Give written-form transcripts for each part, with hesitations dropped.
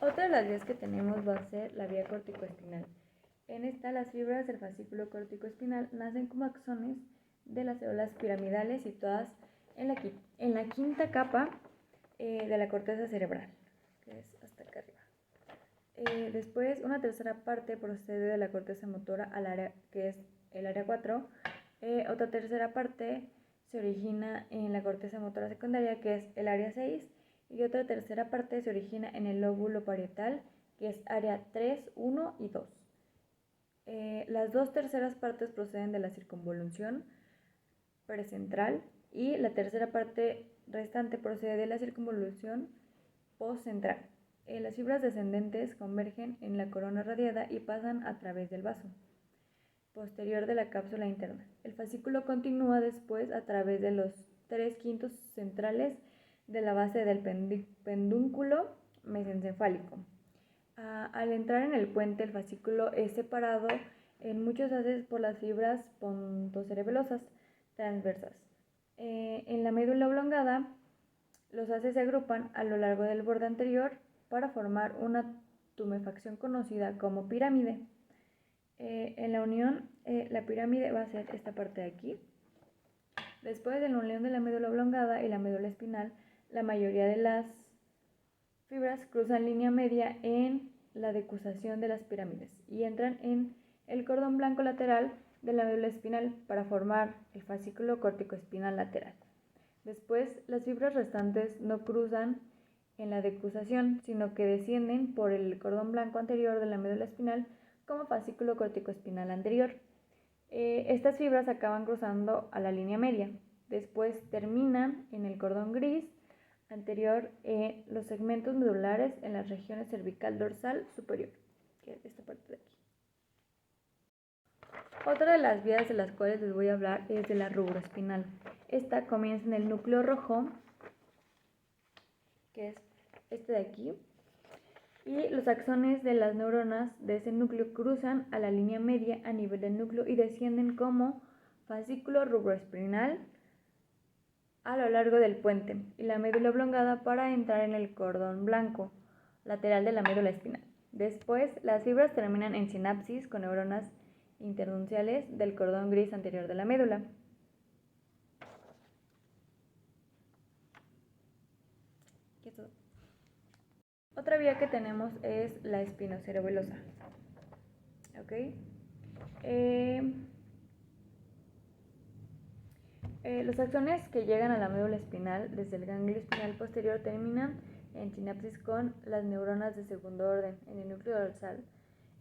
Otra de las vías que tenemos va a ser la vía corticoespinal. En esta, las fibras del fascículo corticoespinal nacen como axones de las células piramidales situadas en la quinta capa de la corteza cerebral, que es hasta acá arriba. Después, una tercera parte procede de la corteza motora al área, que es el área 4. Otra tercera parte se origina en la corteza motora secundaria, que es el área 6. Y otra tercera parte se origina en el lóbulo parietal, que es área 3, 1 y 2. Las dos terceras partes proceden de la circunvolución precentral y la tercera parte restante procede de la circunvolución postcentral. Las fibras descendentes convergen en la corona radiada y pasan a través del vaso posterior de la cápsula interna. El fascículo continúa después a través de los 3/5 centrales de la base del pedúnculo mesencefálico. Al entrar en el puente, el fascículo es separado en muchos haces por las fibras pontocerebelosas transversas. En la médula oblongada, los haces se agrupan a lo largo del borde anterior para formar una tumefacción conocida como pirámide. En la unión, la pirámide va a ser esta parte de aquí. Después de la unión de la médula oblongada y la médula espinal, la mayoría de las fibras cruzan línea media en la decusación de las pirámides y entran en el cordón blanco lateral de la médula espinal para formar el fascículo corticoespinal lateral. Después, las fibras restantes no cruzan en la decusación, sino que descienden por el cordón blanco anterior de la médula espinal como fascículo corticoespinal anterior. Estas fibras acaban cruzando a la línea media. Después terminan en el cordón gris anterior en los segmentos medulares en las regiones cervical dorsal superior, que es esta parte de aquí. Otra de las vías de las cuales les voy a hablar es de la rubroespinal. Esta comienza en el núcleo rojo, que es este de aquí, y los axones de las neuronas de ese núcleo cruzan a la línea media a nivel del núcleo y descienden como fascículo rubroespinal a lo largo del puente y la médula oblongada para entrar en el cordón blanco lateral de la médula espinal. Después, las fibras terminan en sinapsis con neuronas internunciales del cordón gris anterior de la médula. Otra vía que tenemos es la espinocerebelosa. ¿Okay? Los axones que llegan a la médula espinal desde el ganglio espinal posterior terminan en sinapsis con las neuronas de segundo orden en el núcleo dorsal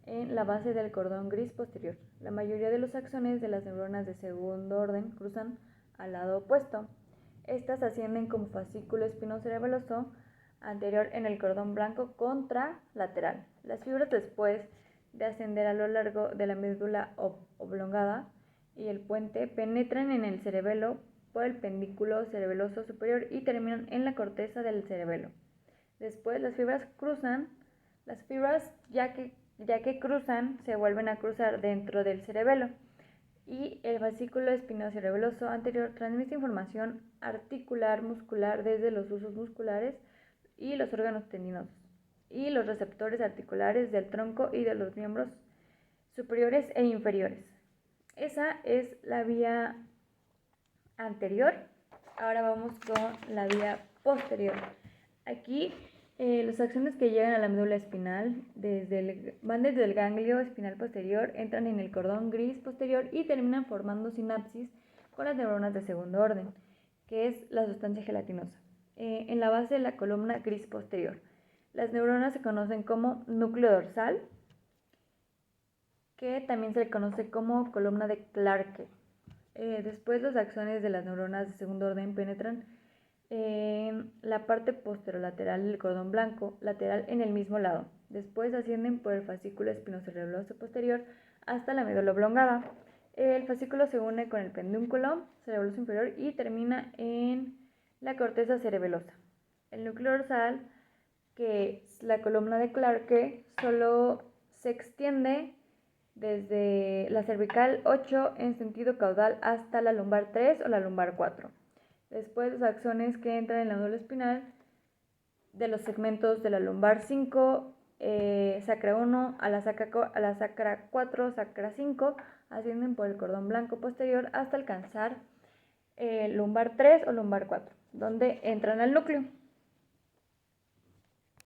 en la base del cordón gris posterior. La mayoría de los axones de las neuronas de segundo orden cruzan al lado opuesto. Estas ascienden como fascículo espinocerebeloso anterior en el cordón blanco contralateral. Las fibras, después de ascender a lo largo de la médula oblongada y el puente, penetran en el cerebelo por el pedúnculo cerebeloso superior y terminan en la corteza del cerebelo. Después las fibras ya que cruzan, se vuelven a cruzar dentro del cerebelo y el fascículo espinocerebeloso anterior transmite información articular muscular desde los huesos musculares y los órganos tendinosos y los receptores articulares del tronco y de los miembros superiores e inferiores. Esa es la vía anterior. Ahora vamos con la vía posterior. Aquí los axones que llegan a la médula espinal van desde el ganglio espinal posterior, entran en el cordón gris posterior y terminan formando sinapsis con las neuronas de segundo orden, que es la sustancia gelatinosa, en la base de la columna gris posterior. Las neuronas se conocen como núcleo dorsal, que también se le conoce como columna de Clarke. Después los axones de las neuronas de segundo orden penetran en la parte posterolateral del cordón blanco lateral en el mismo lado. Después ascienden por el fascículo espinocerebeloso posterior hasta la médula oblongada. El fascículo se une con el pedúnculo cerebeloso inferior y termina en la corteza cerebelosa. El núcleo dorsal, que es la columna de Clarke, solo se extiende desde la cervical 8 en sentido caudal hasta la lumbar 3 o la lumbar 4. Después los axones que entran en la médula espinal de los segmentos de la lumbar 5, sacra 1 a la sacra 4, sacra 5, ascienden por el cordón blanco posterior hasta alcanzar lumbar 3 o lumbar 4, donde entran al núcleo.